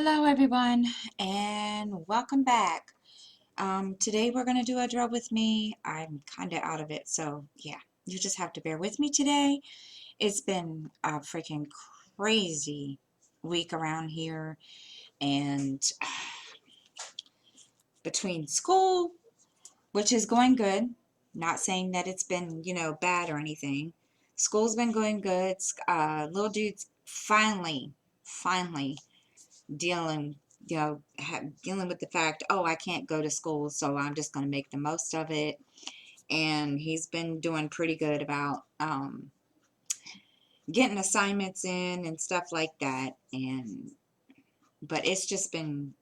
Hello everyone and welcome back. Today we're going to do a drill with me. I'm kind of out of it, so yeah, you just have to bear with me today. It's been a freaking crazy week around here, and between school, which is going good, not saying that it's been, bad or anything. School's been going good. Little dude's finally dealing dealing with the fact, oh, I can't go to school, so I'm just going to make the most of it. And he's been doing pretty good about getting assignments in and stuff like that. And but it's been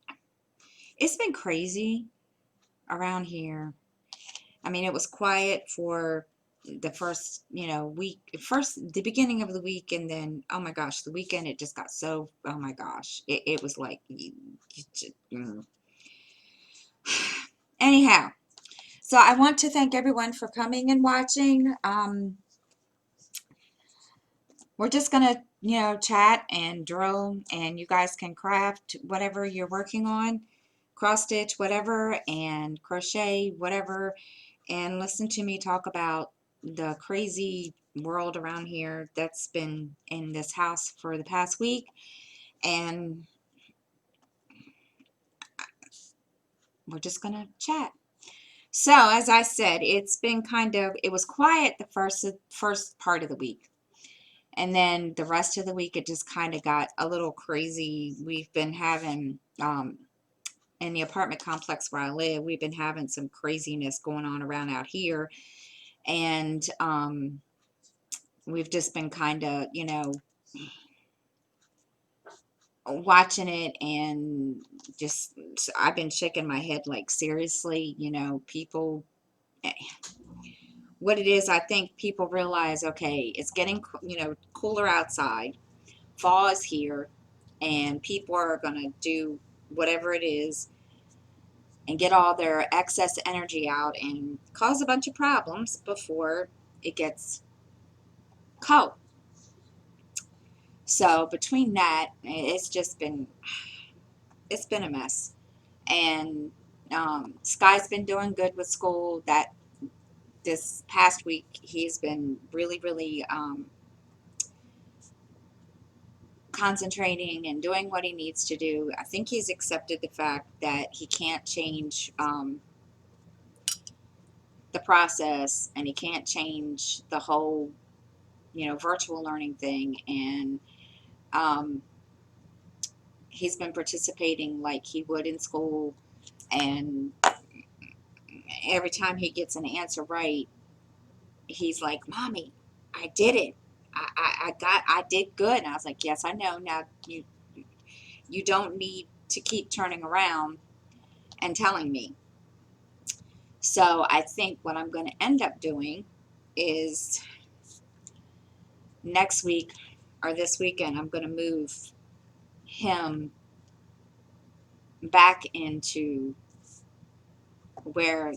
crazy around here. I mean, it was quiet for the first, week, the beginning of the week, and then, oh my gosh, the weekend, it just got so, oh my gosh, it was like, anyhow. So I want to thank everyone for coming and watching. We're just gonna, chat and drill, and you guys can craft whatever you're working on, cross stitch, whatever, and crochet, whatever, and listen to me talk about the crazy world around here that's been in this house for the past week. And we're just gonna chat. So as I said, it was quiet the first part of the week. And then the rest of the week, it just kind of got a little crazy. We've been having, in the apartment complex where I live, we've been having some craziness going on around out here. And we've just been kind of, watching it, and just, I've been shaking my head like, seriously, people, what it is, I think people realize, okay, it's getting, cooler outside. Fall is here, and people are going to do whatever it is and get all their excess energy out and cause a bunch of problems before it gets cold. So between that, it's been a mess. And Sky's been doing good with school. That this past week, he's been really concentrating and doing what he needs to do. I think he's accepted the fact that he can't change the process, and he can't change the whole, virtual learning thing. And um, he's been participating like he would in school. And every time he gets an answer right, he's like, "Mommy, I did it. I did good." And I was like, "Yes, I know. Now you don't need to keep turning around and telling me." So I think what I'm going to end up doing is next week or this weekend, I'm going to move him back into where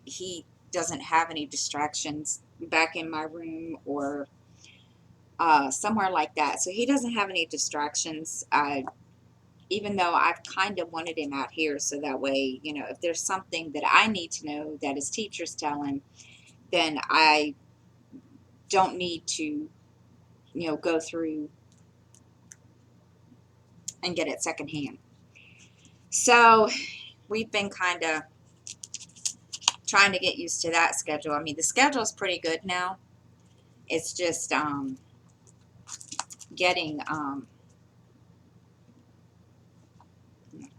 he doesn't have any distractions, back in my room, or somewhere like that. So he doesn't have any distractions. Even though I've kind of wanted him out here, so that way, if there's something that I need to know that his teachers tell him, then I don't need to, go through and get it secondhand. So we've been kind of trying to get used to that schedule. I mean, the schedule is pretty good now. It's just getting, of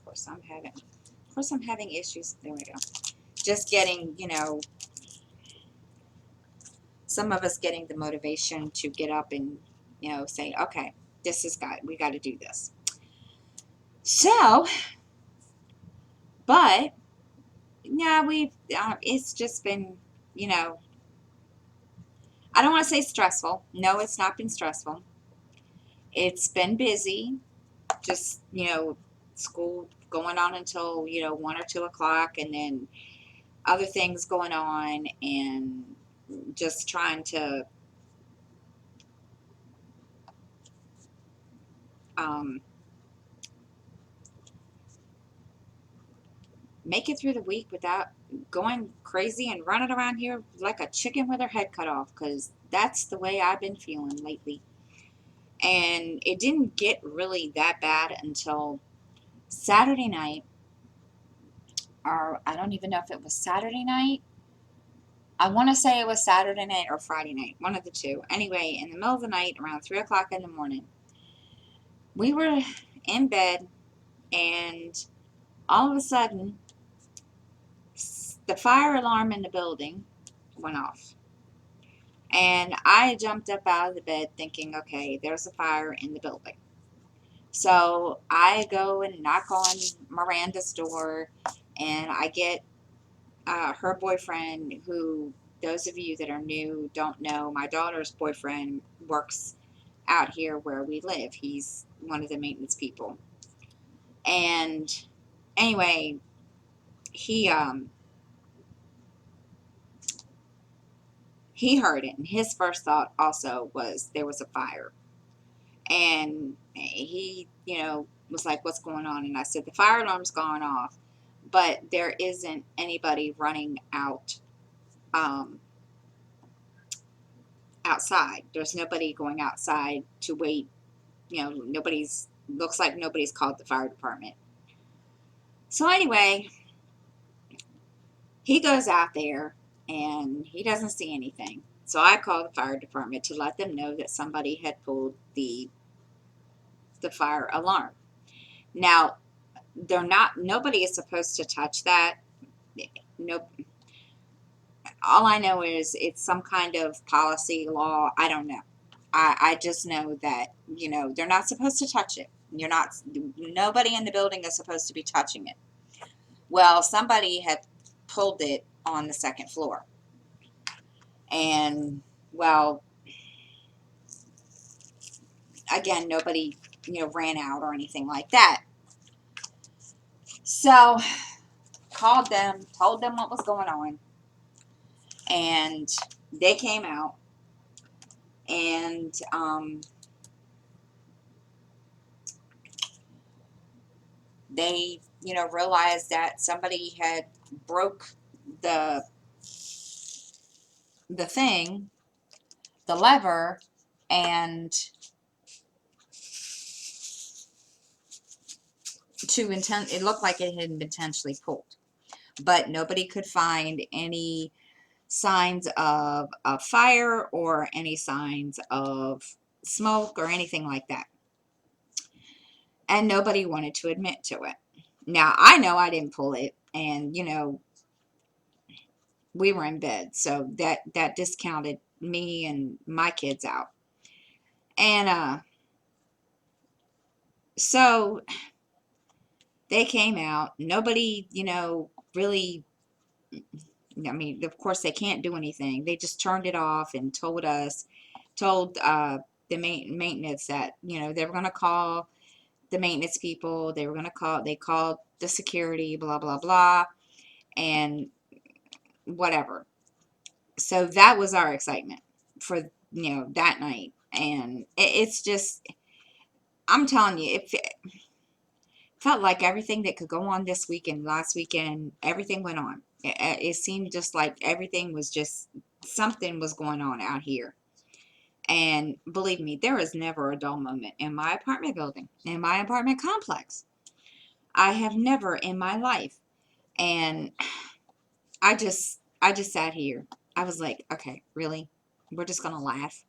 course I'm having issues. There we go. Just getting, some of us getting the motivation to get up and, say, okay, we got to do this. So, but yeah, it's just been, I don't want to say stressful. No, it's not been stressful. It's been busy. Just, school going on until, 1 or 2 o'clock, and then other things going on, and just trying to um, make it through the week without going crazy and running around here like a chicken with her head cut off, because that's the way I've been feeling lately. And it didn't get really that bad until Saturday night, or I don't even know if it was Saturday night. I want to say it was Saturday night or Friday night, one of the two. Anyway, in the middle of the night, around 3 o'clock in the morning, we were in bed, and all of a sudden, the fire alarm in the building went off. And I jumped up out of the bed thinking, okay, there's a fire in the building. So I go and knock on Miranda's door, and I get her boyfriend, who, those of you that are new don't know, my daughter's boyfriend works out here where we live. He's one of the maintenance people. And anyway, he he heard it, and his first thought also was there was a fire. And he, was like, what's going on? And I said, the fire alarm's gone off, but there isn't anybody running out outside. There's nobody going outside to wait. Looks like nobody's called the fire department. So anyway, he goes out there and he doesn't see anything. So I called the fire department to let them know that somebody had pulled the fire alarm. Now, nobody is supposed to touch that. No, all I know is it's some kind of policy law. I don't know. I just know that, they're not supposed to touch it. Nobody in the building is supposed to be touching it. Well, somebody had pulled it on the second floor. And, well, again, nobody, ran out or anything like that. So, called them, told them what was going on, and they came out, and they, realized that somebody had broke the thing, the lever, and it looked like it had been intentionally pulled, but nobody could find any signs of a fire or any signs of smoke or anything like that. And nobody wanted to admit to it. Now, I know I didn't pull it, and, we were in bed, so that discounted me and my kids out. And so they came out. Nobody, really, I mean, of course, they can't do anything. They just turned it off and told the maintenance that, they were going to call the maintenance people. They called the security, blah, blah, blah, and whatever. So that was our excitement for, that night. And it's just, I'm telling you, it felt like everything that could go on this weekend, last weekend, everything went on. It seemed just like everything was just, something was going on out here. And believe me, there is never a dull moment in my apartment building, in my apartment complex. I have never in my life. And I just sat here. I was like, okay, really? We're just gonna laugh.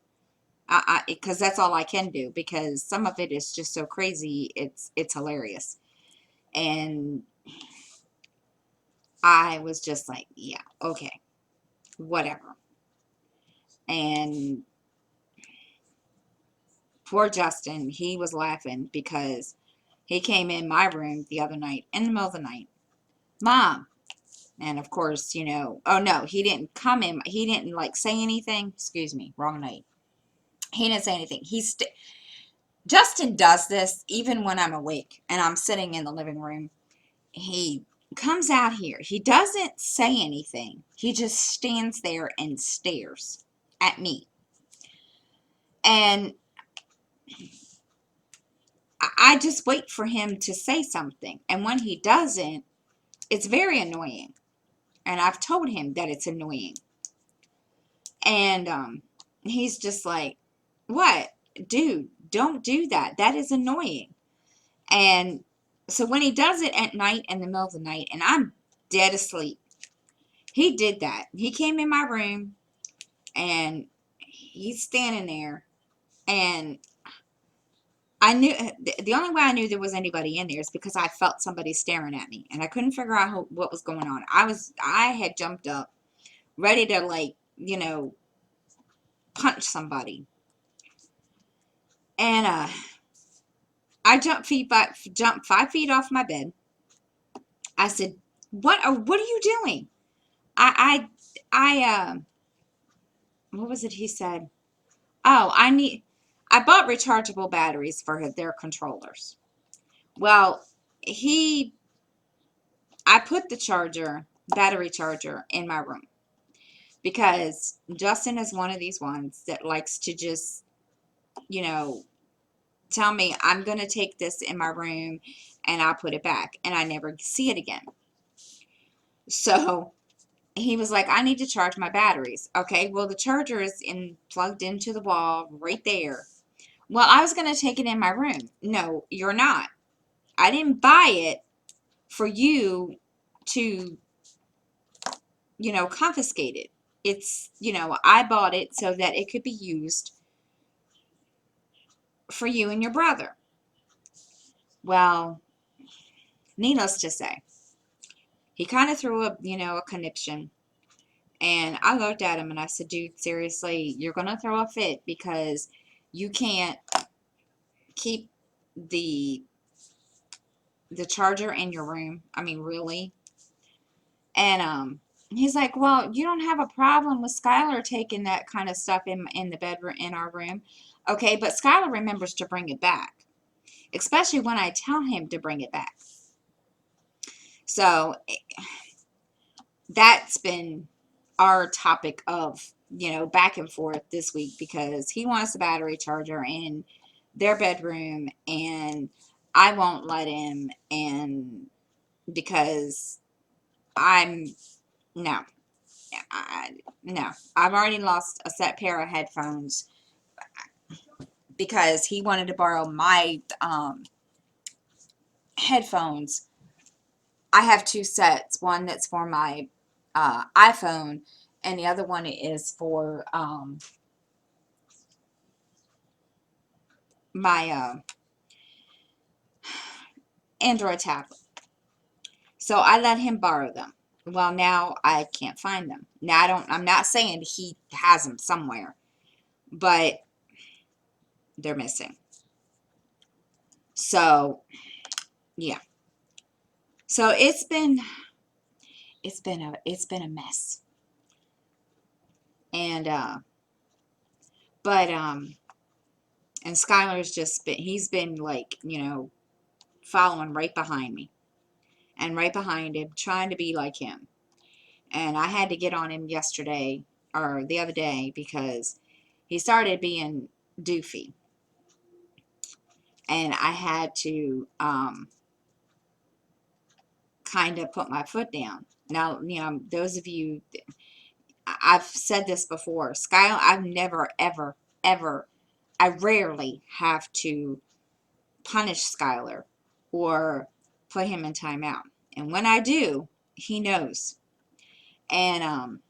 Because that's all I can do, because some of it is just so crazy. It's hilarious. And I was just like, yeah, okay, whatever. And poor Justin, he was laughing because he came in my room the other night in the middle of the night. Mom. And of course, oh no, he didn't come in. He didn't like say anything. Excuse me, wrong night. He didn't say anything. Justin does this even when I'm awake and I'm sitting in the living room. He comes out here. He doesn't say anything. He just stands there and stares at me. And I just wait for him to say something. And when he doesn't, It's very annoying. And I've told him that it's annoying. And he's just like, what? Dude, don't do that. That is annoying. And so when he does it at night, in the middle of the night, and I'm dead asleep, he did that. He came in my room and he's standing there, and I knew the only way I knew there was anybody in there is because I felt somebody staring at me, and I couldn't figure out what was going on. I had jumped up, ready to, like, punch somebody, and I jumped 5 feet off my bed. I said, What are you doing?" I what was it he said? Oh, I bought rechargeable batteries for their controllers. Well, he I put the battery charger in my room because Justin is one of these ones that likes to just, you know, tell me I'm going to take this in my room and I'll put it back and I never see it again. So he was like, I need to charge my batteries. Okay, well, the charger is plugged into the wall right there. Well, I was going to take it in my room. No, you're not. I didn't buy it for you to, confiscate it. It's, I bought it so that it could be used for you and your brother. Well, needless to say, he kind of threw a conniption. And I looked at him and I said, dude, seriously, you're going to throw a fit because you can't keep the charger in your room. I mean, really? And he's like, well, you don't have a problem with Skylar taking that kind of stuff in the bedroom, in our room. Okay, but Skylar remembers to bring it back, especially when I tell him to bring it back. So that's been our topic of, back and forth this week because he wants the battery charger in their bedroom and I won't let him, and because I'm no, no, I've already lost a set pair of headphones because he wanted to borrow my headphones. I have two sets, one that's for my iPhone and the other one is for my Android tablet. So I let him borrow them. Well, now I can't find them. Now I'm not saying he has them somewhere, but they're missing. So, yeah. So it's been a mess. And but and Skylar's he's been like, following right behind me and right behind him, trying to be like him. And I had to get on him yesterday or the other day because he started being doofy. And I had to kind of put my foot down. Now, those of you, I've said this before, Skylar, I've never, ever, ever, I rarely have to punish Skylar or put him in timeout. And when I do, he knows. And,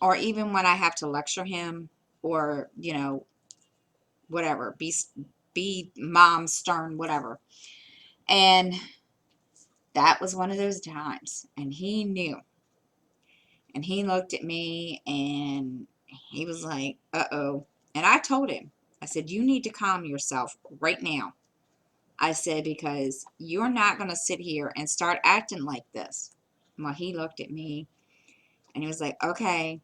or even when I have to lecture him or, whatever, be mom stern, whatever. And that was one of those times. And he knew. And he looked at me and he was like, uh-oh. And I told him, I said, you need to calm yourself right now. I said, because you're not going to sit here and start acting like this. Well, he looked at me and he was like, okay.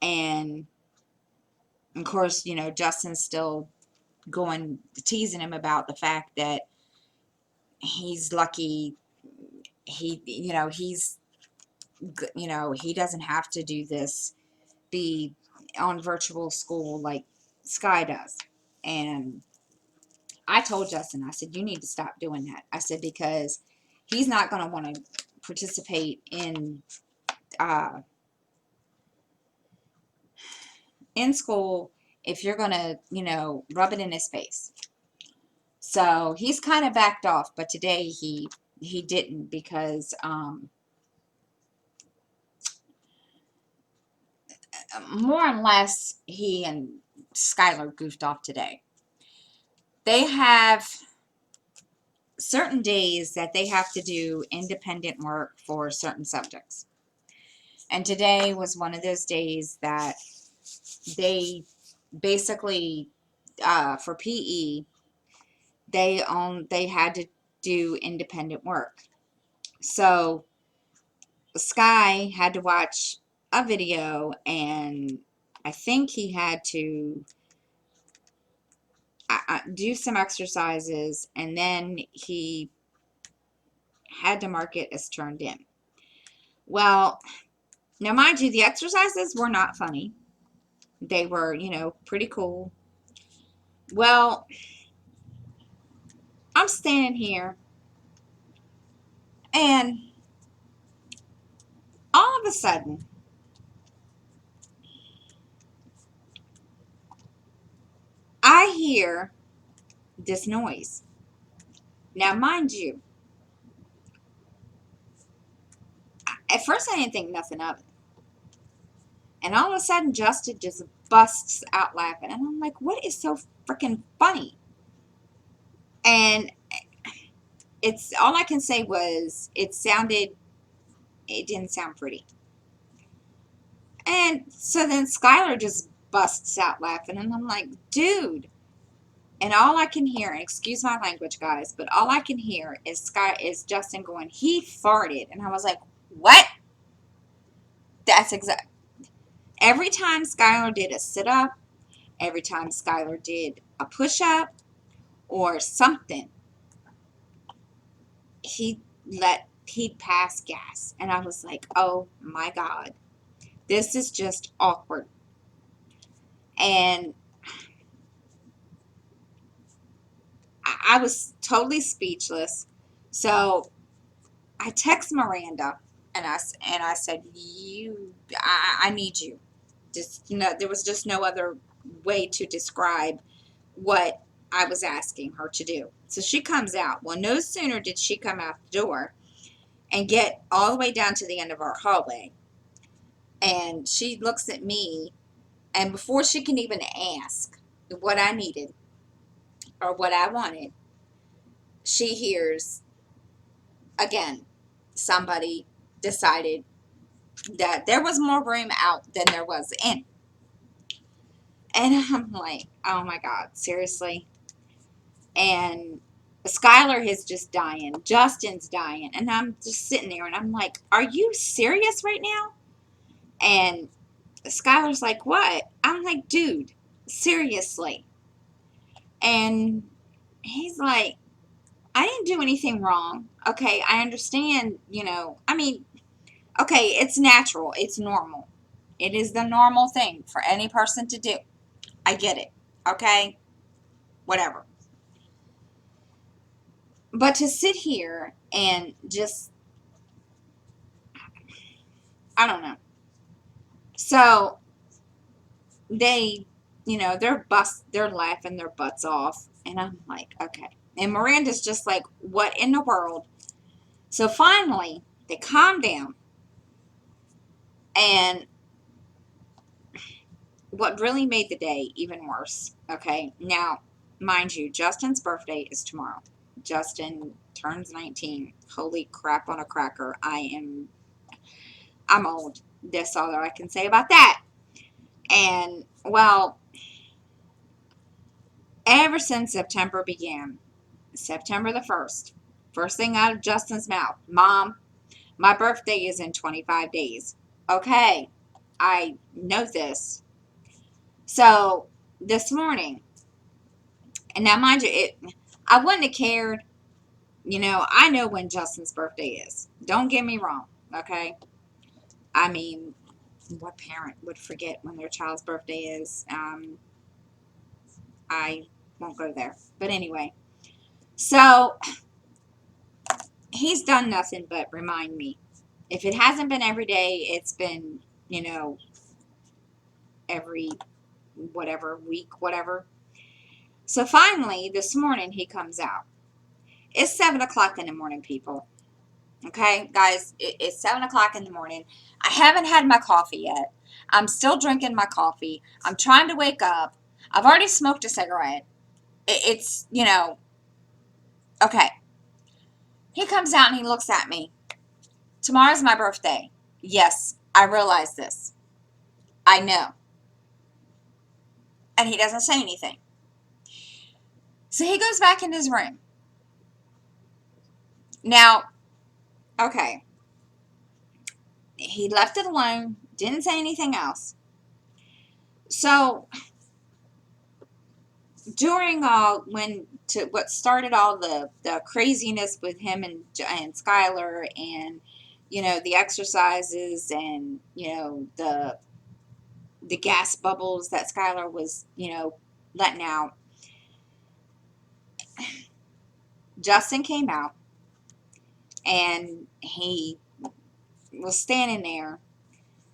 And of course, Justin's still teasing him about the fact that he's lucky he doesn't have to do this, be on virtual school like Sky does. And I told Justin, I said, you need to stop doing that. I said, because he's not going to want to participate uh, in school if you're going to, rub it in his face. So he's kind of backed off, but today he didn't because more or less he and Skylar goofed off today. They have certain days that they have to do independent work for certain subjects. And today was one of those days that they basically, for PE, they had to do independent work. So Sky had to watch a video, and I think he had to do some exercises, and then he had to mark it as turned in. Well, now mind you, the exercises were not funny. They were, pretty cool. Well, I'm standing here, and all of a sudden, I hear this noise. Now, mind you, at first I didn't think nothing of it. And all of a sudden, Justin just busts out laughing. And I'm like, what is so freaking funny? And it's all I can say was it didn't sound pretty. And so then Skylar just busts out laughing. And I'm like, dude. And all I can hear, and excuse my language, guys, but all I can hear is Justin going, he farted. And I was like, what? That's exact. Every time Skylar did a sit-up, every time Skylar did a push-up or something, he'd pass gas. And I was like, oh my God, this is just awkward. And I was totally speechless. So I text Miranda, and I said, I need you. Just there was just no other way to describe what I was asking her to do. So she comes out. Well, no sooner did she come out the door and get all the way down to the end of our hallway, and she looks at me, and before she can even ask what I needed or what I wanted, she hears again somebody decided that there was more room out than there was in. And I'm like, oh my God, seriously? And Skylar is just dying. Justin's dying. And I'm just sitting there and I'm like, are you serious right now? And Skylar's like, what? I'm like, dude, seriously. And he's like, I didn't do anything wrong. Okay, I understand, I mean, okay, it's natural. It's normal. It is the normal thing for any person to do. I get it. Okay? Whatever. But to sit here and just, I don't know. So they, they're laughing their butts off. And I'm like, okay. And Miranda's just like, what in the world? So finally, they calm down. And what really made the day even worse, okay? Now, mind you, Justin's birthday is tomorrow. Justin turns 19. Holy crap on a cracker. I'm old. That's all that I can say about that. And, well, ever since September began, September the 1st, first thing out of Justin's mouth, Mom, my birthday is in 25 days. Okay, I know this. So, this morning, and now mind you, I wouldn't have cared. I know when Justin's birthday is. Don't get me wrong, okay? I mean, what parent would forget when their child's birthday is? I won't go there. But anyway, so he's done nothing but remind me. If it hasn't been every day, it's been, every whatever week, whatever. So finally, this morning, he comes out. It's 7 o'clock in the morning, people. Okay, guys, it's 7 o'clock in the morning. I haven't had my coffee yet. I'm still drinking my coffee. I'm trying to wake up. I've already smoked a cigarette. It's, okay. He comes out and he looks at me. Tomorrow's my birthday. Yes, I realize this. I know. And he doesn't say anything. So he goes back in his room. Now, okay. He left it alone. Didn't say anything else. So during what started all the craziness with him and Skylar, and the exercises, and the gas bubbles that Skylar was letting out, Justin came out and he was standing there,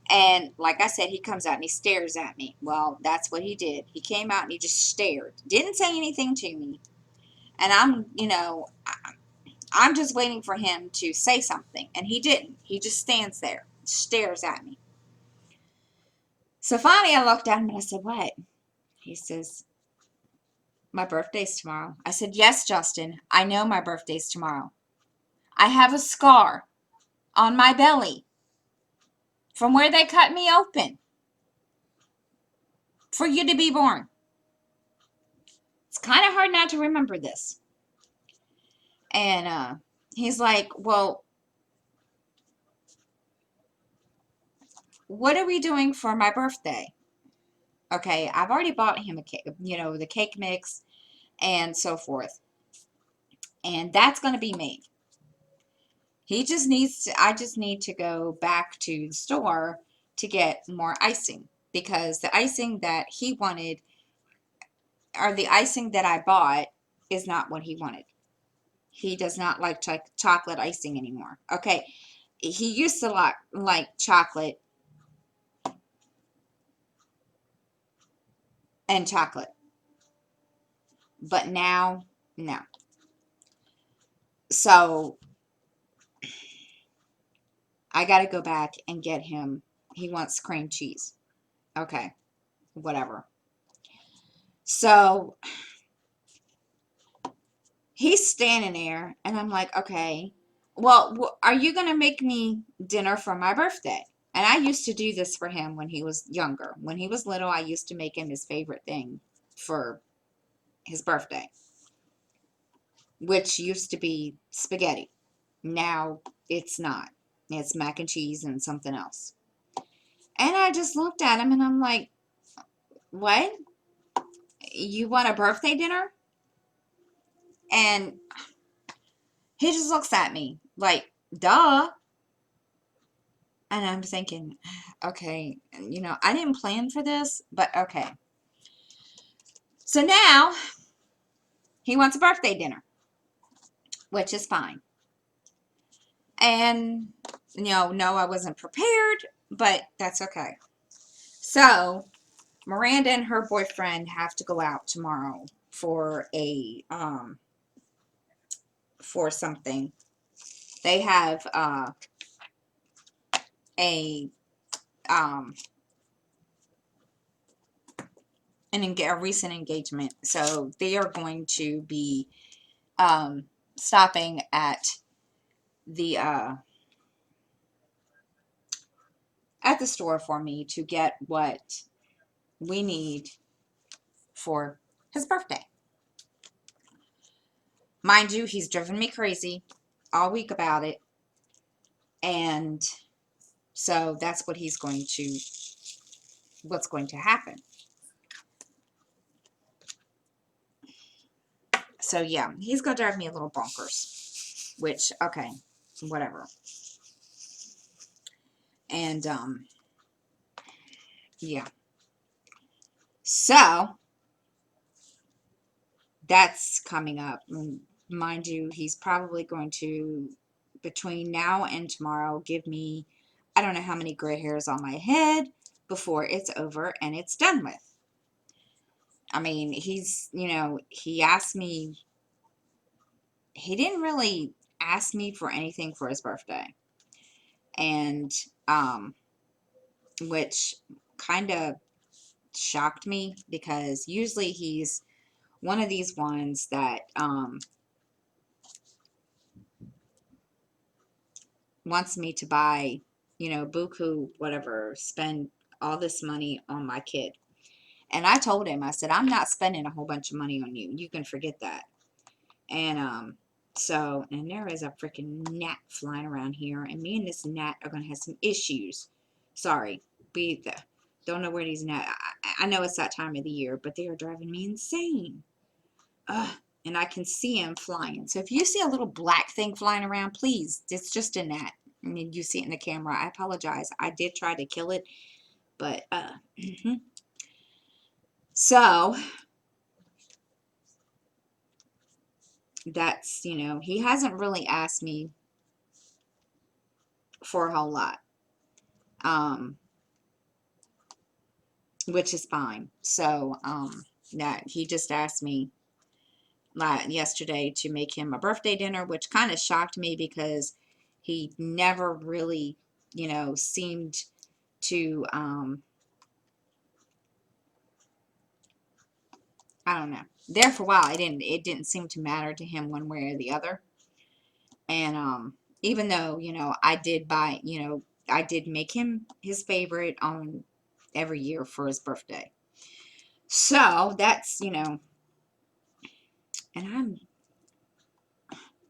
and like I said, he comes out and he stares at me. Well, that's what he did. He came out and he just stared, didn't say anything to me, and I'm just waiting for him to say something, and he didn't. He just stands there, stares at me. So finally I looked at him and I said, "What?" He says, "My birthday's tomorrow." I said, "Yes, Justin, I know my birthday's tomorrow. I have a scar on my belly from where they cut me open for you to be born. It's kind of hard not to remember this." And he's like, "Well, what are we doing for my birthday?" Okay, I've already bought him a cake, the cake mix and so forth. And that's going to be made. I just need to go back to the store to get more icing, because the icing that he wanted, or the icing that I bought, is not what he wanted. He does not like chocolate icing anymore. Okay, he used to like chocolate and chocolate, but now, no. So I got to go back and get him. He wants cream cheese. Okay, whatever. So he's standing there, and I'm like, "Okay, well, are you going to make me dinner for my birthday?" And I used to do this for him when he was younger. When he was little, I used to make him his favorite thing for his birthday, which used to be spaghetti. Now it's not. It's mac and cheese and something else. And I just looked at him and I'm like, "What? You want a birthday dinner?" And he just looks at me like, "Duh." And I'm thinking, okay, I didn't plan for this, but okay. So now he wants a birthday dinner, which is fine. And, no, I wasn't prepared, but that's okay. So Miranda and her boyfriend have to go out tomorrow for for something. They have a um a recent engagement, so they are going to be stopping the uh at the store for me to get what we need for his birthday. Mind you, he's driven me crazy all week about it, and so that's what's going to happen. So yeah, he's gonna drive me a little bonkers, which, okay, whatever. And yeah. So that's coming up. Mind you, he's probably going to between now and tomorrow, give me, I don't know how many gray hairs on my head before it's over and it's done with. I mean, he's, he asked me, he didn't really ask me for anything for his birthday. And, which kind of shocked me because usually he's one of these ones that, wants me to buy, buku, whatever, spend all this money on my kid. And I told him, I said, I'm not spending a whole bunch of money on you. You can forget that. And and there is a freaking gnat flying around here, and me and this gnat are gonna have some issues. Sorry, don't know where these gnats. I know it's that time of the year, but they are driving me insane. Ugh. And I can see him flying. So if you see a little black thing flying around, please, it's just a gnat. I mean, you see it in the camera. I apologize. I did try to kill it, but so that's, he hasn't really asked me for a whole lot, which is fine. So that he just asked me yesterday to make him a birthday dinner, which kind of shocked me because he never really, seemed to, I don't know. There for a while, it didn't seem to matter to him one way or the other. And even though, I did buy, I did make him his favorite on every year for his birthday. So that's, and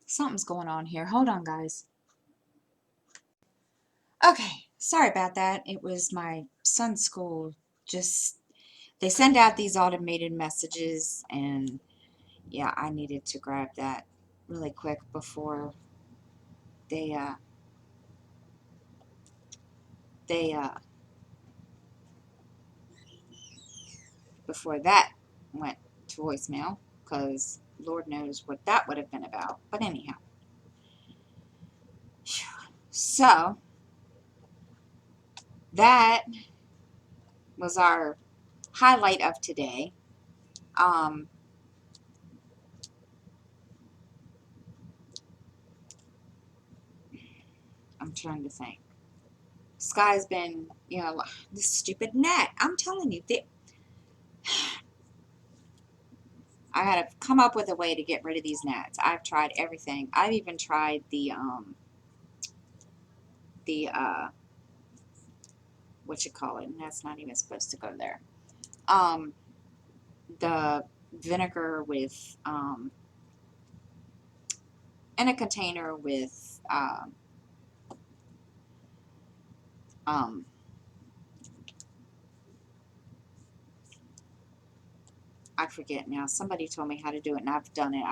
something's going on here. Hold on, guys. Okay, sorry about that. It was my son's school. Just, they send out these automated messages, and yeah, I needed to grab that really quick before they, they, uh, before that went to voicemail, because Lord knows what that would have been about. But anyhow, so that was our highlight of today. Um, I'm trying to think. Sky's been, this stupid net. I'm telling you, I gotta come up with a way to get rid of these gnats. I've tried everything. I've even tried the what you call it, and that's not even supposed to go there. The vinegar with in a container with um, I forget now. Somebody told me how to do it, and I've done it.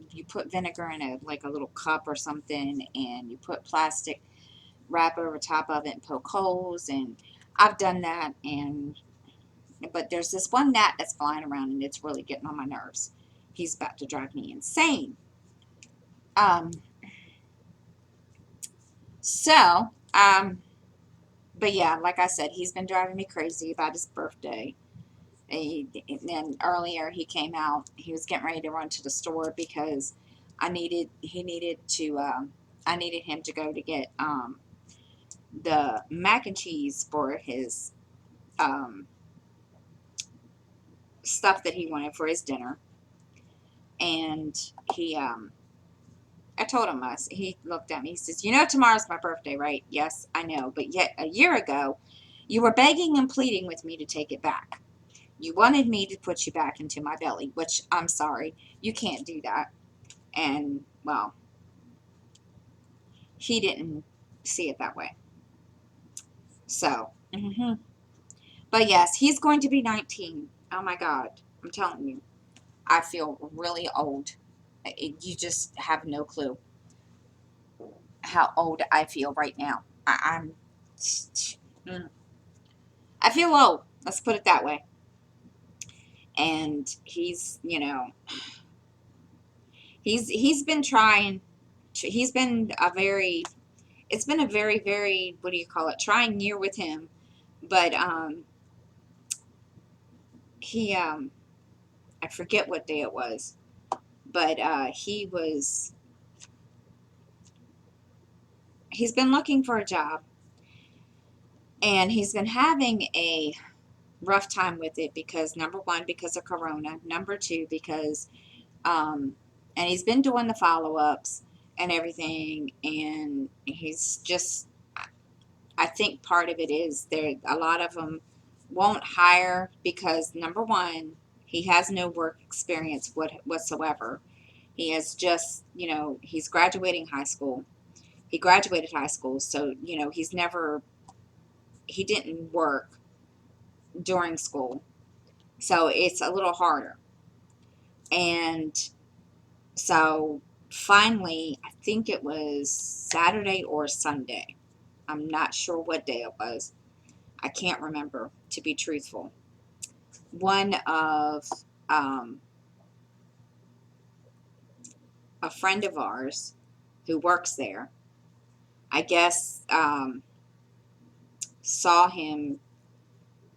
You put vinegar in a little cup or something, and you put plastic wrap over top of it and poke holes, and I've done that. And but there's this one gnat that's flying around, and it's really getting on my nerves. He's about to drive me insane. Um, so but yeah, like I said, he's been driving me crazy about his birthday. And then earlier he came out. He was getting ready to run to the store because I needed him to go to get the mac and cheese for his stuff that he wanted for his dinner. And I told him, he looked at me, he says, tomorrow's my birthday, right? Yes, I know, but yet a year ago you were begging and pleading with me to take it back. You wanted me to put you back into my belly, which I'm sorry, you can't do that. And, well, he didn't see it that way. So, but yes, he's going to be 19. Oh my God, I'm telling you, I feel really old. You just have no clue how old I feel right now. I feel old. Let's put it that way. And he's been trying. he's been a very, it's been a very, very, what do you call it, trying year with him. But he, I forget what day it was, but he's been looking for a job, and he's been having a rough time with it because, number one, because of Corona, number two, because and he's been doing the follow-ups and everything, and he's just, I think part of it is there, a lot of them won't hire because, number one, he has no work experience whatsoever. He has just, he's graduating high school. He graduated high school, so, he didn't work during school. So it's a little harder. And so finally, I think it was Saturday or Sunday. I'm not sure what day it was. I can't remember, to be truthful. One of a friend of ours who works there, I guess, saw him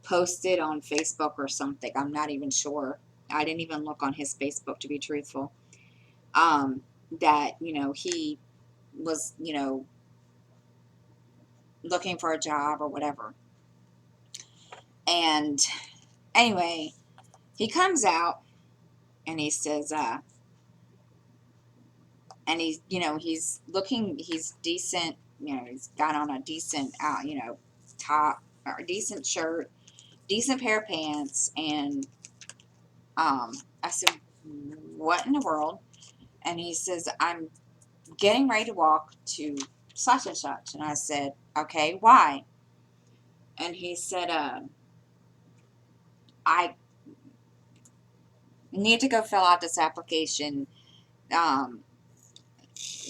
posted on Facebook or something. I'm not even sure. I didn't even look on his Facebook, to be truthful. That, he was, looking for a job or whatever. And anyway, he comes out and he says, and he's looking, he's decent, he's got on a decent, top, or a decent shirt, decent pair of pants. And I said, what in the world? And he says, I'm getting ready to walk to such and such. And I said, okay, why? And he said, I need to go fill out this application. Um,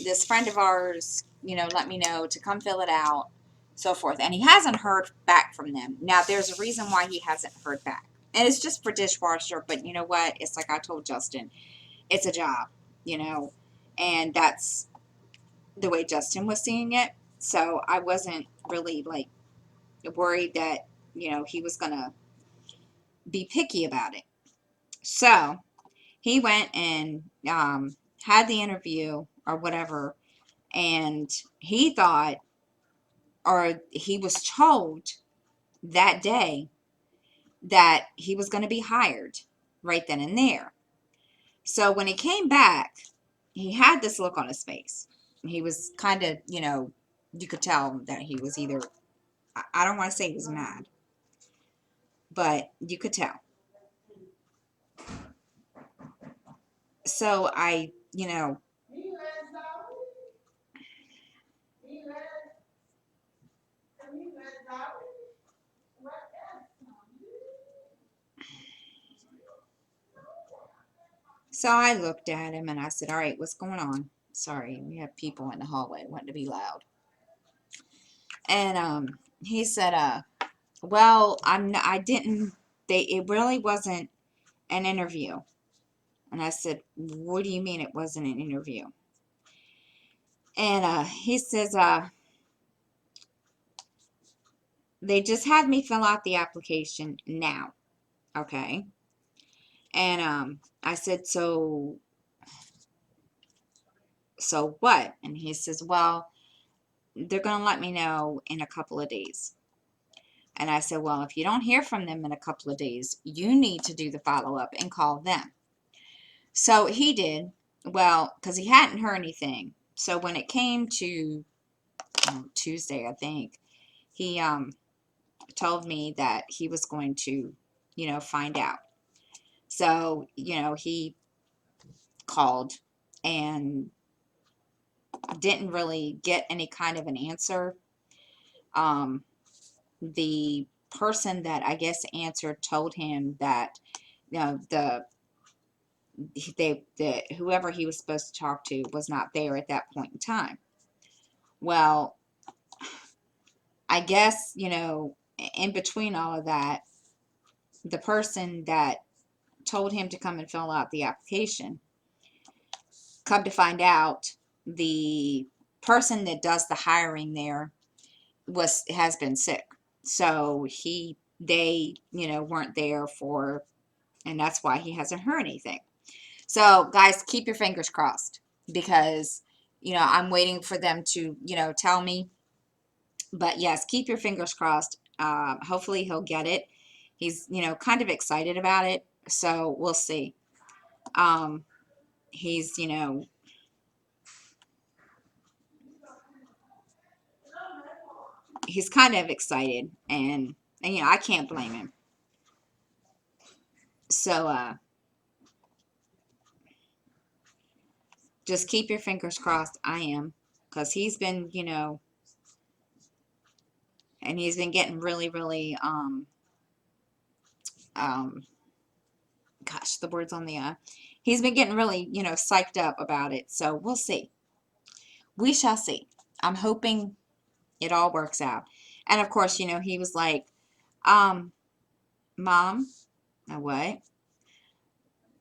this friend of ours, let me know to come fill it out, so forth. And he hasn't heard back from them. Now, there's a reason why he hasn't heard back. And it's just for dishwasher, but you know what? It's like I told Justin, it's a job, and that's the way Justin was seeing it. So I wasn't really like worried that, he was going to be picky about it. So he went and had the interview or whatever, and he thought, or he was told that day, that he was going to be hired right then and there. So when he came back, he had this look on his face. He was kind of, you could tell that he was either, I don't want to say he was mad, but you could tell. So I looked at him and I said, all right, what's going on? Sorry, we have people in the hallway wanting to be loud. And he said, well, I didn't, it really wasn't an interview. And I said, what do you mean it wasn't an interview? And he says, they just had me fill out the application now. Okay. And I said, so what? And he says, well, they're going to let me know in a couple of days. And I said, well, if you don't hear from them in a couple of days, you need to do the follow-up and call them. So he did. Well, because he hadn't heard anything. So when it came to Tuesday, I think, he told me that he was going to, find out. So, he called and didn't really get any kind of an answer. The person that I guess answered told him that, whoever he was supposed to talk to was not there at that point in time. Well, I guess, in between all of that, the person that told him to come and fill out the application, come to find out the person that does the hiring there has been sick. So they, weren't there for, and that's why he hasn't heard anything. So guys, keep your fingers crossed because, I'm waiting for them to, tell me. But yes, keep your fingers crossed. Hopefully he'll get it. He's, kind of excited about it. So we'll see. Um, he's, he's kind of excited and I can't blame him. So, just keep your fingers crossed. I am, because he's been, and he's been getting really, really, um, gosh, the words on the, he's been getting really, psyched up about it. So we'll see. We shall see. I'm hoping it all works out. And of course, he was like, um, Mom, what?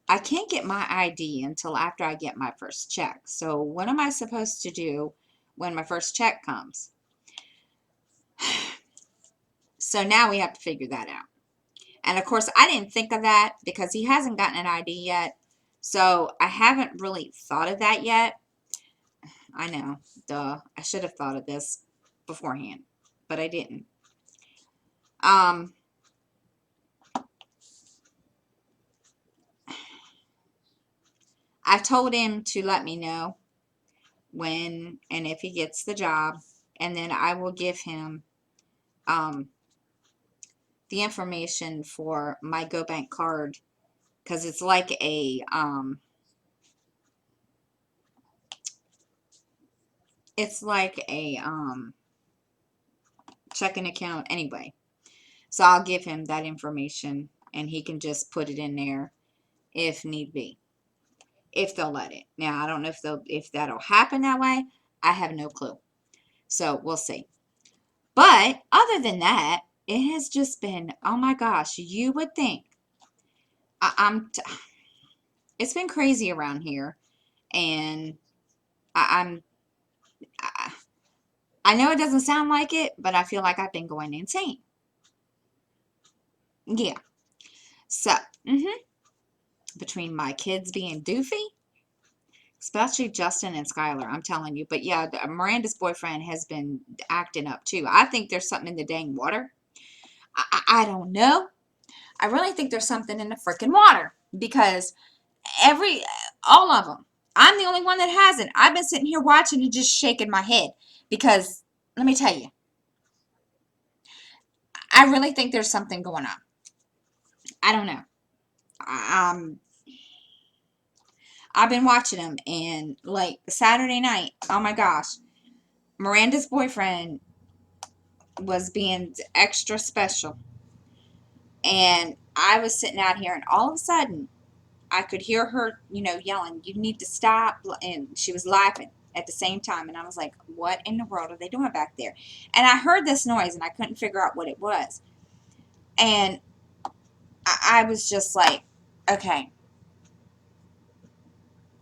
I can't get my ID until after I get my first check. So what am I supposed to do when my first check comes? So now we have to figure that out. And of course, I didn't think of that because he hasn't gotten an ID yet. So I haven't really thought of that yet. I know, duh. I should have thought of this beforehand, but I didn't. Um, I've told him to let me know when and if he gets the job, and then I will give him um, the information for my GoBank card because it's like a checking account anyway. So I'll give him that information and he can just put it in there if need be. If they'll let it. Now I don't know if that'll happen that way. I have no clue. So we'll see. But other than that, it has just been, oh my gosh, you would think I, I'm it's been crazy around here and I'm I, I know it doesn't sound like it, but I feel like I've been going insane. Yeah. So, between my kids being doofy, especially Justin and Skylar, I'm telling you. But yeah, Miranda's boyfriend has been acting up too. I think there's something in the dang water. I don't know. I really think there's something in the freaking water because every, all of them. I'm the only one that hasn't. I've been sitting here watching and just shaking my head because let me tell you, I really think there's something going on. I don't know. Um, I've been watching them and like Saturday night, oh my gosh, Miranda's boyfriend was being extra special. And I was sitting out here and all of a sudden I could hear her, yelling, "You need to stop." And she was laughing at the same time. And I was like, what in the world are they doing back there? And I heard this noise and I couldn't figure out what it was. And I was just like, okay,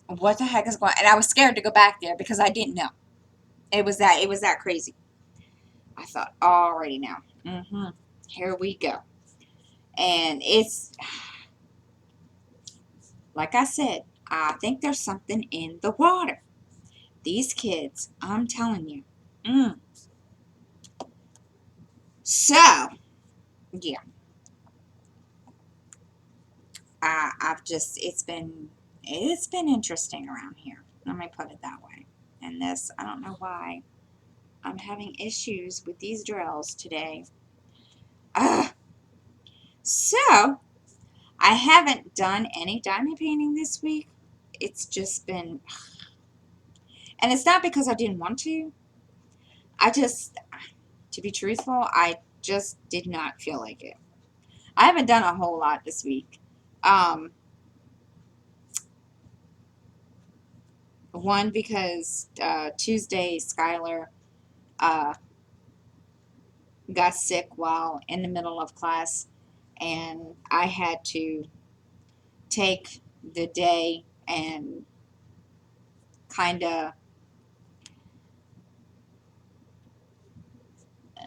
what the heck is going on? And I was scared to go back there because I didn't know. It was that crazy. I thought, alrighty now. Here we go. And it's, like I said, I think there's something in the water. These kids, I'm telling you. So, yeah. I've just, it's been interesting around here. Let me put it that way. And this, I don't know why I'm having issues with these drills today. Ugh. So, I haven't done any diamond painting this week. It's just been, and it's not because I didn't want to. I just, to be truthful, I just did not feel like it. I haven't done a whole lot this week. Um, One because Tuesday Skylar uh, got sick while in the middle of class, and I had to take the day and kind of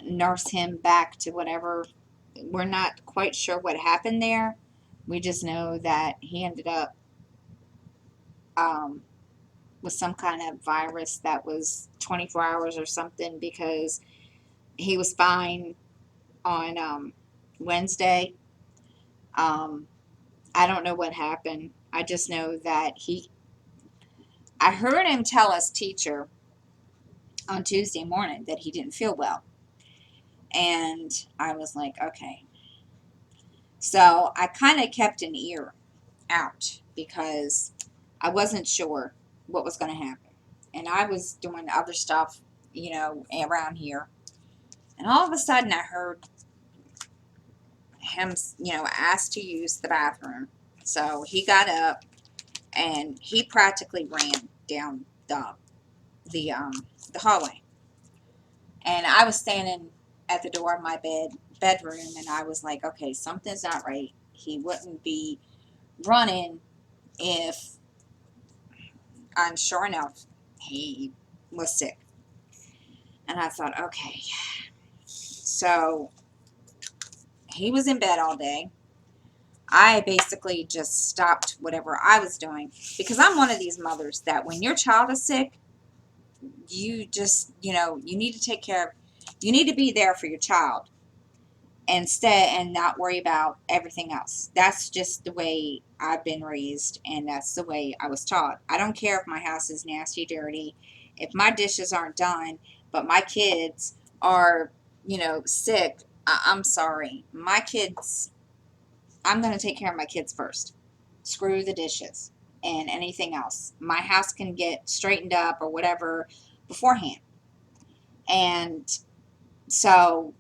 nurse him back to whatever. We're not quite sure what happened there. We just know that he ended up um, with some kind of virus that was 24 hours or something, because he was fine on Wednesday. Um, I don't know what happened. I just know that I heard him tell his teacher on Tuesday morning that he didn't feel well. And I was like, okay. So I kind of kept an ear out because I wasn't sure what was going to happen. And I was doing other stuff, around here. And all of a sudden I heard him, asked to use the bathroom. So he got up and he practically ran down the the hallway. And I was standing at the door of my bedroom, and I was like, okay, something's not right. He wouldn't be running if, and sure enough, he was sick. And I thought, okay. So he was in bed all day. I basically just stopped whatever I was doing, because I'm one of these mothers that when your child is sick, you just, you need to take care of, you need to be there for your child instead and not worry about everything else. That's just the way I've been raised, and that's the way I was taught. I don't care if my house is nasty, dirty, if my dishes aren't done, but my kids are, sick. I'm sorry. My kids, I'm going to take care of my kids first. Screw the dishes and anything else. My house can get straightened up or whatever beforehand. And so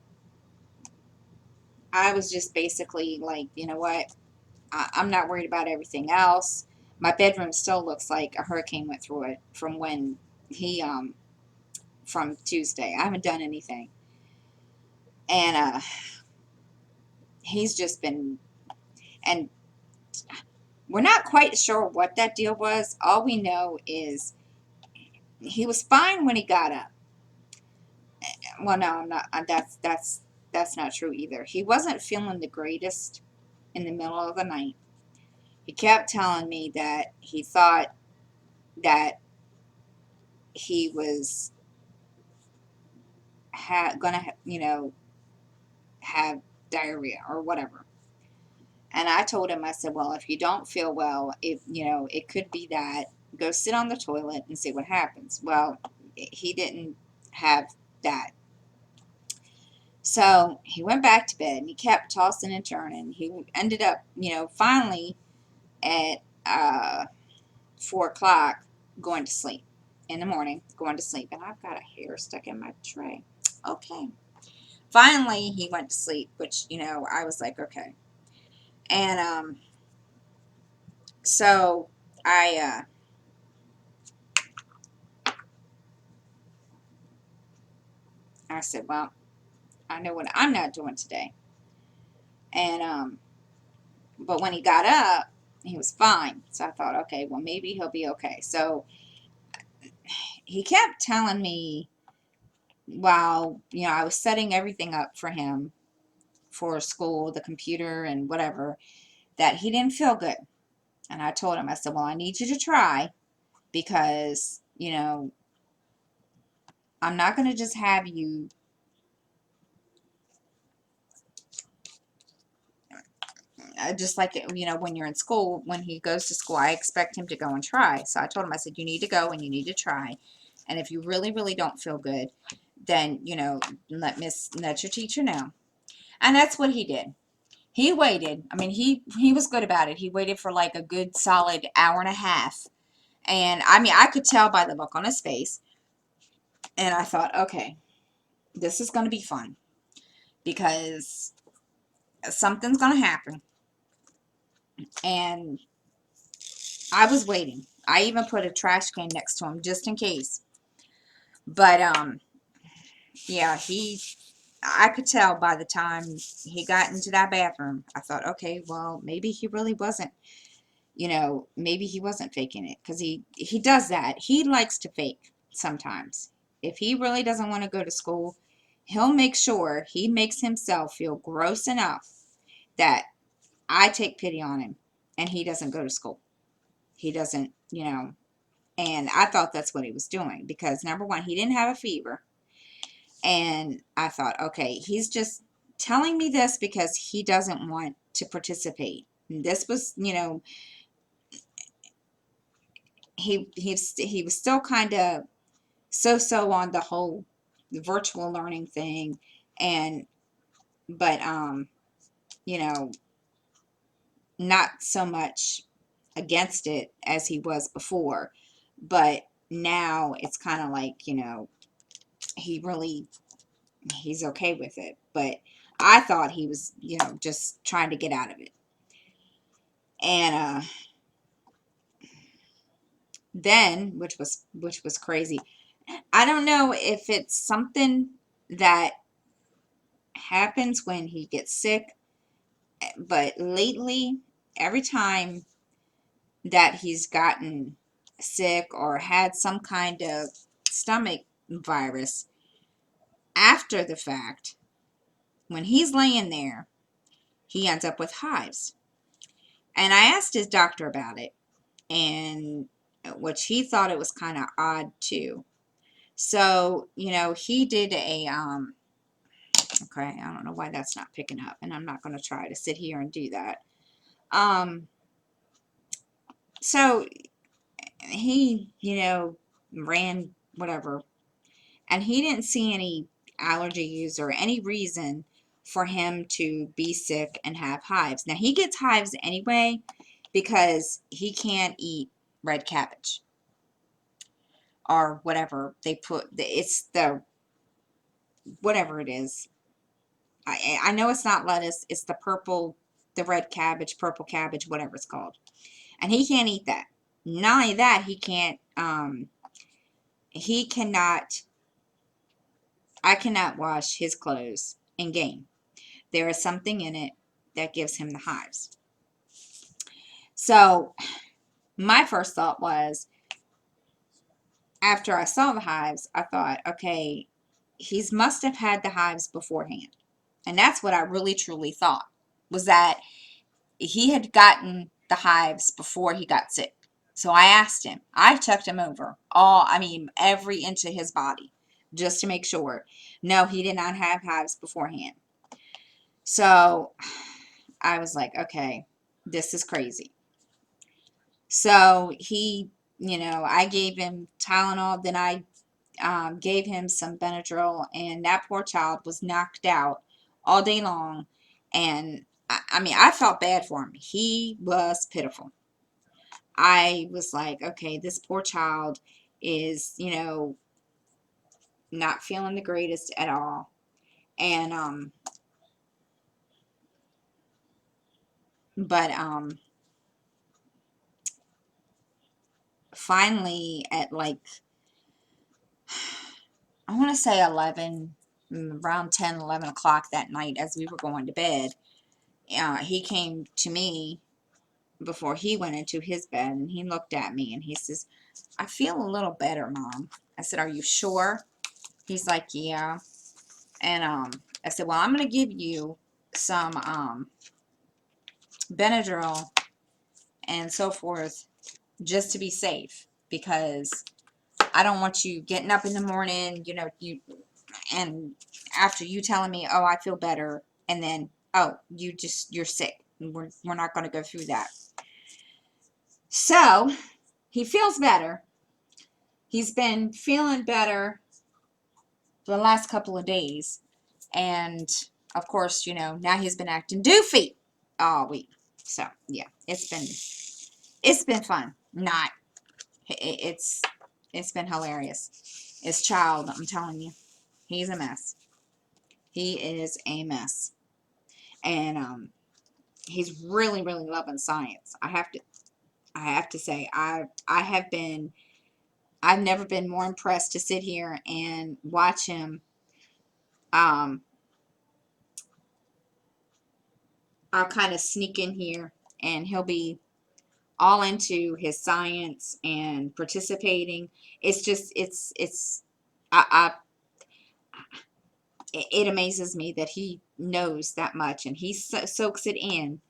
I was just basically like, you know what? I'm not worried about everything else. My bedroom still looks like a hurricane went through it from when he, from Tuesday. I haven't done anything. And he's just been, and we're not quite sure what that deal was. All we know is he was fine when he got up. Well, no, I'm not. That's not true either. He wasn't feeling the greatest in the middle of the night. He kept telling me that he thought that he was gonna, have diarrhea or whatever. And I told him, I said, well, if you don't feel well, it could be that. Go sit on the toilet and see what happens. Well, he didn't have that. So he went back to bed and he kept tossing and turning. He ended up, finally at 4 o'clock going to sleep in the morning, going to sleep. And I've got a hair stuck in my tray. Okay. Finally, he went to sleep, which, I was like, okay. And so I I said, well, I know what I'm not doing today. And but when he got up, he was fine. So I thought, okay, well, maybe he'll be okay. So he kept telling me while, I was setting everything up for him for school, the computer and whatever, that he didn't feel good. And I told him, I said, well, I need you to try, because, I'm not going to just have you, just like, when you're in school, when he goes to school, I expect him to go and try. So I told him, I said, you need to go and you need to try. And if you really, really don't feel good, then, let your teacher know. And that's what he did. He waited. I mean, he was good about it. He waited for like a good solid hour and a half. And I mean, I could tell by the look on his face. And I thought, okay, this is going to be fun, because something's going to happen. And I was waiting. I even put a trash can next to him just in case. But yeah, I could tell by the time he got into that bathroom. I thought, okay, well, maybe he really wasn't, maybe he wasn't faking it, because he does that. He likes to fake sometimes. If he really doesn't want to go to school, he'll make sure he makes himself feel gross enough that I take pity on him and he doesn't go to school. He doesn't, and I thought that's what he was doing because number one, he didn't have a fever. And I thought, okay, he's just telling me this because he doesn't want to participate. And this was, he was still kind of so on the whole virtual learning thing, and but you know, not so much against it as he was before. But now it's kind of like, he really he's okay with it. But I thought he was, just trying to get out of it. And then, which was crazy. I don't know if it's something that happens when he gets sick, but lately, every time that he's gotten sick or had some kind of stomach virus, after the fact, when he's laying there, he ends up with hives. And I asked his doctor about it, and which he thought it was kind of odd too. So, he did okay, I don't know why that's not picking up, and I'm not going to try to sit here and do that. So he, ran whatever, and he didn't see any allergies or any reason for him to be sick and have hives. Now, he gets hives anyway because he can't eat red cabbage or whatever they put. It's the whatever it is. I know it's not lettuce. It's the red cabbage, purple cabbage, whatever it's called. And he can't eat that. Not only that, he cannot, I cannot wash his clothes in game. There is something in it that gives him the hives. So my first thought was, after I saw the hives, I thought, okay, he must have had the hives beforehand. And that's what I really truly thought, was that he had gotten the hives before he got sick. So I asked him, I checked him over every inch of his body just to make sure. No, he did not have hives beforehand. So I was like, okay, this is crazy. So I gave him Tylenol, then I gave him some Benadryl, and that poor child was knocked out all day long. And I felt bad for him. He was pitiful. I was like, okay, this poor child is, not feeling the greatest at all. And but finally at like, I want to say 11, around 10, 11 o'clock that night as we were going to bed, he came to me before he went into his bed, and he looked at me and he says, I feel a little better, Mom. I said, are you sure? He's like, yeah. And I said, well, I'm going to give you some Benadryl and so forth just to be safe, because I don't want you getting up in the morning, and after you telling me, oh, I feel better, and then, oh, you're sick. We're not going to go through that. So he feels better. He's been feeling better for the last couple of days. And of course, now he's been acting doofy all week. So yeah, it's been fun. Not it's been hilarious. His child, I'm telling you, he's a mess. He is a mess. And he's really, really loving science. I have to say, I've never been more impressed to sit here and watch him. Um, I'll kind of sneak in here, and he'll be all into his science and participating. It's just, I it amazes me that he knows that much, and he soaks it in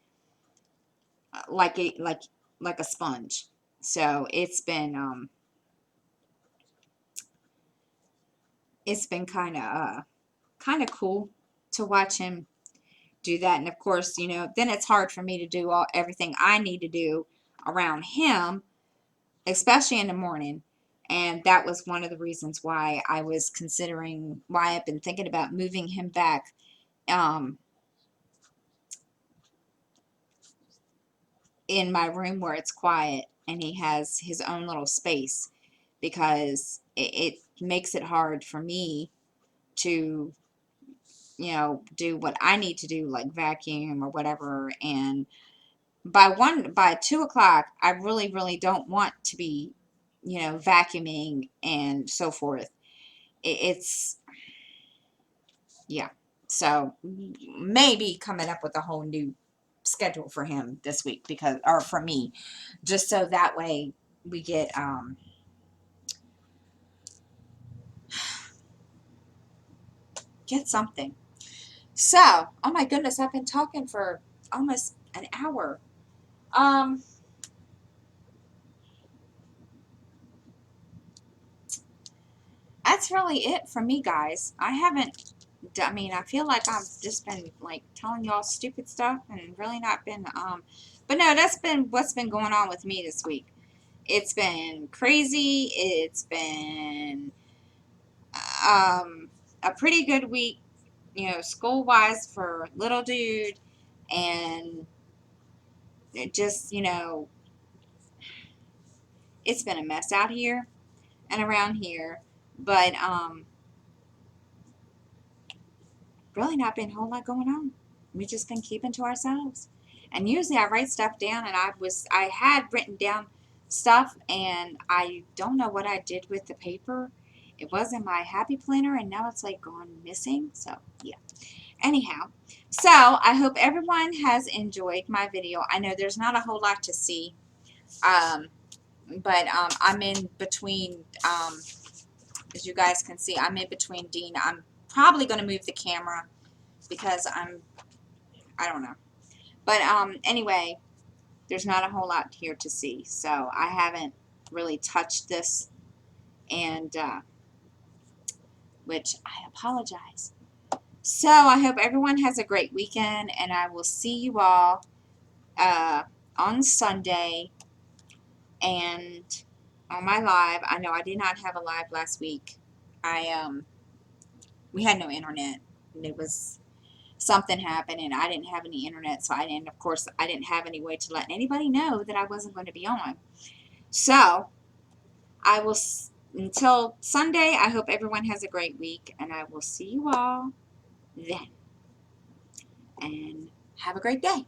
like a sponge. So it's been kind of cool to watch him do that. And of course, then it's hard for me to do everything I need to do around him, especially in the morning. And that was one of the reasons why I've been thinking about moving him back um, in my room where it's quiet and he has his own little space, because it makes it hard for me to, do what I need to do, like vacuum or whatever. And by 2 o'clock, I really, really don't want to be, vacuuming and so forth. It's, yeah. So maybe coming up with a whole new schedule for him this week, or for me, just so that way we get something. So, oh my goodness, I've been talking for almost an hour. Um, that's really it for me, guys. I mean, I feel like I've just been like telling y'all stupid stuff and really not been, but no, that's been what's been going on with me this week. It's been crazy. It's been, a pretty good week, school wise for little dude, and it just, it's been a mess out here and around here, but really not been a whole lot going on. We've just been keeping to ourselves. And usually I write stuff down, and I had written down stuff, and I don't know what I did with the paper. It was in my happy planner, and now it's like gone missing. So yeah. Anyhow, so I hope everyone has enjoyed my video. I know there's not a whole lot to see, um, but I'm in between, as you guys can see, I'm in between Dean. I'm probably going to move the camera because I don't know. But anyway, there's not a whole lot here to see. So I haven't really touched this, and which I apologize. So I hope everyone has a great weekend, and I will see you all on Sunday and on my live. I know I did not have a live last week. We had no internet, and it was something happened, and I didn't have any internet, so of course I didn't have any way to let anybody know that I wasn't going to be on. So I will, until Sunday, I hope everyone has a great week, and I will see you all then, and have a great day.